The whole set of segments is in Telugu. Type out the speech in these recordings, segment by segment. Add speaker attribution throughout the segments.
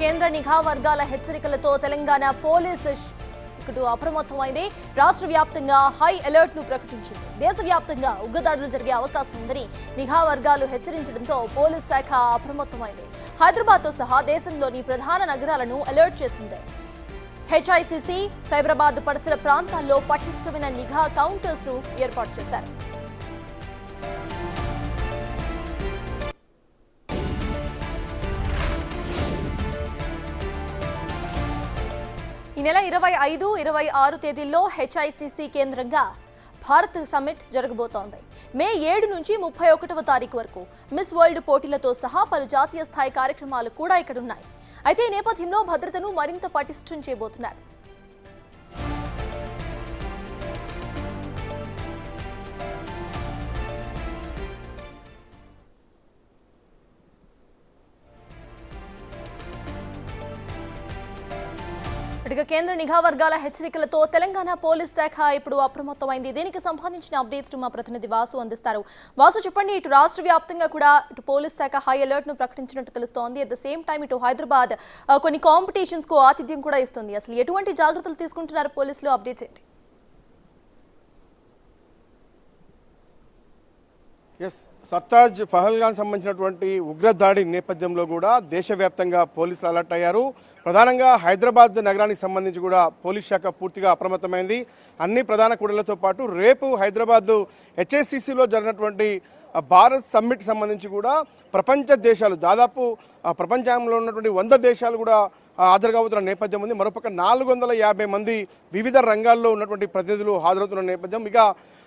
Speaker 1: కేంద్ర నిఘా వర్గాల హెచ్చరికలతో తెలంగాణ పోలీసు అప్రమత్తమైంది. రాష్ట్ర వ్యాప్తంగా హై అలర్ట్ ను ప్రకటించింది. దేశవ్యాప్తంగా ఉగ్రదాడులు జరిగే అవకాశం ఉందని నిఘా వర్గాలు హెచ్చరించడంతో పోలీస్ శాఖ అప్రమత్తమైంది. హైదరాబాద్ తో సహా దేశంలోని ప్రధాన నగరాలను అలర్ట్ చేసింది. హెచ్ఐసిసి సైబరాబాద్ పరిసర ప్రాంతాల్లో పటిష్టమైన నిఘా కౌంటర్స్ ను ఏర్పాటు చేశారు. ఈ నెల 25, 26 తేదీల్లో హెచ్ఐసిసి కేంద్రంగా భారత్ సమ్మిట్ జరగబోతోంది. మే 7 నుంచి 31వ తారీఖు వరకు మిస్ వరల్డ్ పోటీలతో సహా పలు జాతీయ స్థాయి కార్యక్రమాలు కూడా ఇక్కడున్నాయి. అయితే ఈ నేపథ్యంలో భద్రతను మరింత పటిష్టం చేయబోతున్నారు. కేంద్ర నిఘా వర్గాల హెచ్చరికలతో తెలంగాణ పోలీస్ శాఖ ఇప్పుడు అప్రమత్తమైంది. దీనికి సంబంధించిన అప్డేట్స్ మా ప్రతినిధి వాసు అందిస్తారు. వాసు, చెప్పండి, ఇటు రాష్ట్ర వ్యాప్తంగా కూడా ఇటు పోలీస్ శాఖ హై అలర్ట్ ను ప్రకటించినట్టు తెలుస్తోంది. అట్ ద సేమ్ టైం ఇటు హైదరాబాద్ కొన్ని కాంపిటీషన్స్ కు ఆతిథ్యం కూడా ఇస్తుంది. అసలు ఎటువంటి జాగ్రత్తలు తీసుకుంటున్నారు పోలీసులు? అప్డేట్స్ ఏంటి?
Speaker 2: సర్తాజ్ పహల్గాన్ సంబంధించినటువంటి ఉగ్రదాడి నేపథ్యంలో కూడా దేశవ్యాప్తంగా పోలీసులు అలర్ట్ అయ్యారు. ప్రధానంగా హైదరాబాద్ నగరానికి సంబంధించి కూడా పోలీస్ శాఖ పూర్తిగా అప్రమత్తమైంది. అన్ని ప్రధాన కూడళ్లతో పాటు రేపు హైదరాబాద్ హెచ్ఐసిసిలో జరిగినటువంటి భారత్ సమ్మిట్ సంబంధించి కూడా ప్రపంచ దేశాలు దాదాపు ప్రపంచంలో ఉన్నటువంటి 100 దేశాలు కూడా హాజరు కాబోతున్న నేపథ్యం ఉంది. మరోపక్క 450 మంది వివిధ రంగాల్లో ఉన్నటువంటి ప్రతినిధులు హాజరవుతున్న నేపథ్యం. ఇక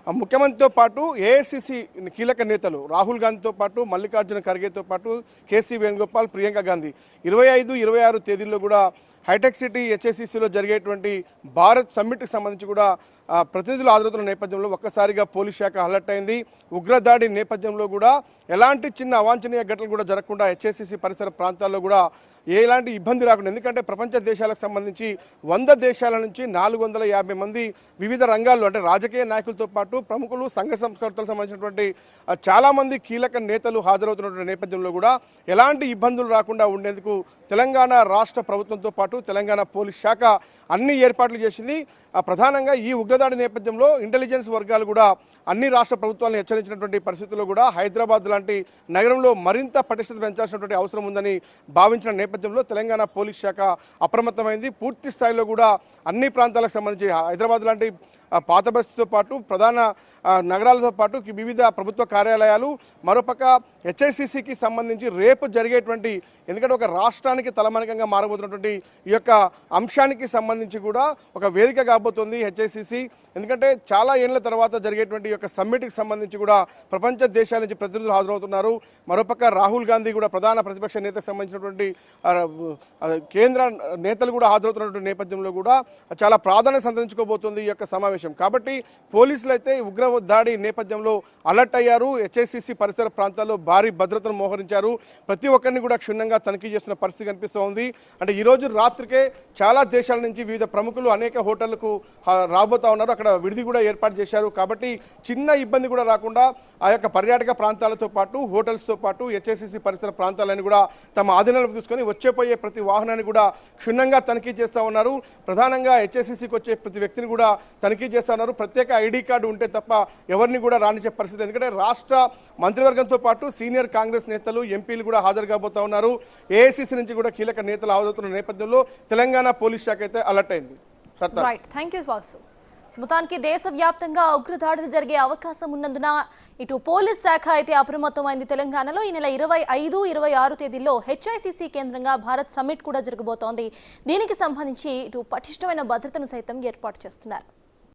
Speaker 2: ముఖ్యమంత్రితో పాటు ఏఐసిసి కీలక నేతలు రాహుల్ గాంధీతో పాటు మల్లికార్జున ఖర్గేతో పాటు కేసీ వేణుగోపాల్, ప్రియాంక గాంధీ 25, 26 తేదీల్లో కూడా హైటెక్ సిటీ హెచ్ఐసిసిలో జరిగేటువంటి భారత్ సమ్మిట్కి సంబంధించి కూడా ప్రతినిధులు హాజరవుతున్న నేపథ్యంలో ఒక్కసారిగా పోలీస్ శాఖ అలర్ట్ అయింది. ఉగ్రదాడి నేపథ్యంలో కూడా ఎలాంటి చిన్న అవాంఛనీయ ఘటనలు కూడా జరగకుండా హెచ్ఐసిసి పరిసర ప్రాంతాల్లో కూడా ఎలాంటి ఇబ్బంది రాకుండా, ఎందుకంటే ప్రపంచ దేశాలకు సంబంధించి 100 దేశాల నుంచి 450 మంది వివిధ రంగాల్లో అంటే రాజకీయ నాయకులతో పాటు ప్రముఖులు, సంఘ సంస్కర్తలకు సంబంధించినటువంటి చాలామంది కీలక నేతలు హాజరవుతున్నటువంటి నేపథ్యంలో కూడా ఎలాంటి ఇబ్బందులు రాకుండా ఉండేందుకు తెలంగాణ రాష్ట్ర ప్రభుత్వంతో పాటు తెలంగాణ పోలీస్ శాఖ అన్ని ఏర్పాట్లు చేసింది. ప్రధానంగా ఈ ఉగ్రదాడి నేపథ్యంలో ఇంటెలిజెన్స్ వర్గాలు కూడా అన్ని రాష్ట్ర ప్రభుత్వాలను హెచ్చరించినటువంటి పరిస్థితుల్లో కూడా హైదరాబాద్ లాంటి నగరంలో మరింత పటిష్టత పెంచాల్సినటువంటి అవసరం ఉందని భావించిన నేపథ్యంలో తెలంగాణ పోలీస్ శాఖ అప్రమత్తమైంది. పూర్తి స్థాయిలో కూడా అన్ని ప్రాంతాలకు సంబంధించి హైదరాబాద్ లాంటి పాత బస్తీతో పాటు ప్రధాన నగరాలతో పాటు వివిధ ప్రభుత్వ కార్యాలయాలు, మరోపక్క హెచ్ఐసిసికి సంబంధించి రేపు జరిగేటువంటి, ఎందుకంటే ఒక రాష్ట్రానికి తలమానికంగా మారబోతున్నటువంటి ఈ యొక్క అంశానికి సంబంధించి కూడా ఒక వేదిక కాబోతుంది హెచ్ఐసిసి. ఎందుకంటే చాలా ఏళ్ల తర్వాత జరిగేటువంటి ఈ యొక్క సమ్మిట్కి సంబంధించి కూడా ప్రపంచ దేశాల నుంచి ప్రతినిధులు హాజరవుతున్నారు. మరోపక్క రాహుల్ గాంధీ కూడా ప్రధాన ప్రతిపక్ష నేతకు సంబంధించినటువంటి కేంద్ర నేతలు కూడా హాజరవుతున్నటువంటి నేపథ్యంలో కూడా చాలా ప్రాధాన్యత సంతరించుకోబోతుంది ఈ యొక్క సమావేశం. కాబట్టి పోలీసులు అయితే ఉగ్ర దాడి నేపథ్యంలో అలర్ట్ అయ్యారు. హెచ్ఐసిసి పరిసర ప్రాంతాల్లో భారీ భద్రతను మోహరించారు. ప్రతి ఒక్కరిని కూడా క్షుణ్ణంగా తనిఖీ చేస్తున్న పరిస్థితి కనిపిస్తూ ఉంది. అంటే ఈ రోజు రాత్రికే చాలా దేశాల నుంచి వివిధ ప్రముఖులు అనేక హోటళ్లకు రాబోతా ఉన్నారు. అక్కడ విడిది కూడా ఏర్పాటు చేశారు. కాబట్టి చిన్న ఇబ్బంది కూడా రాకుండా ఆ యొక్క పర్యాటక ప్రాంతాలతో పాటు హోటల్స్తో పాటు హెచ్ఐసిసి పరిసర ప్రాంతాలను కూడా తమ ఆధీనంలోకి తీసుకొని వచ్చేపోయే ప్రతి వాహనాన్ని కూడా క్షుణ్ణంగా తనిఖీ చేస్తూ ఉన్నారు. ప్రధానంగా హెచ్ఐసిసికి వచ్చే ప్రతి వ్యక్తిని కూడా తనిఖీ చేస్తూ ఉన్నారు. ప్రత్యేక ఐడి కార్డు ఉంటే తప్ప ఎవరిని కూడా రానిచ్చే పరిస్థితి. ఎందుకంటే రాష్ట్ర మంత్రివర్గంతో పాటు సీనియర్ కాంగ్రెస్ నేతలు, ఎంపీలు కూడా హాజరు కాబోతా ఉన్నారు. ఏఐసిసి నుంచి కూడా కీలక నేతలు హాజరవుతున్న నేపథ్యంలో తెలంగాణ పోలీస్ శాఖ అయితే అలర్ట్ అయింది.
Speaker 1: మొత్తానికి దేశవ్యాప్తంగా ఉగ్రదాడులు జరిగే అవకాశం ఉన్నందున ఇటు పోలీస్ శాఖ అయితే అప్రమత్తమైంది. తెలంగాణలో ఈ నెల 25, 26 తేదీల్లో హెచ్ఐసిసి కేంద్రంగా భారత్ సమ్మిట్ కూడా జరగబోతోంది. దీనికి సంబంధించి ఇటు పటిష్టమైన భద్రతను సైతం ఏర్పాటు చేస్తున్నారు.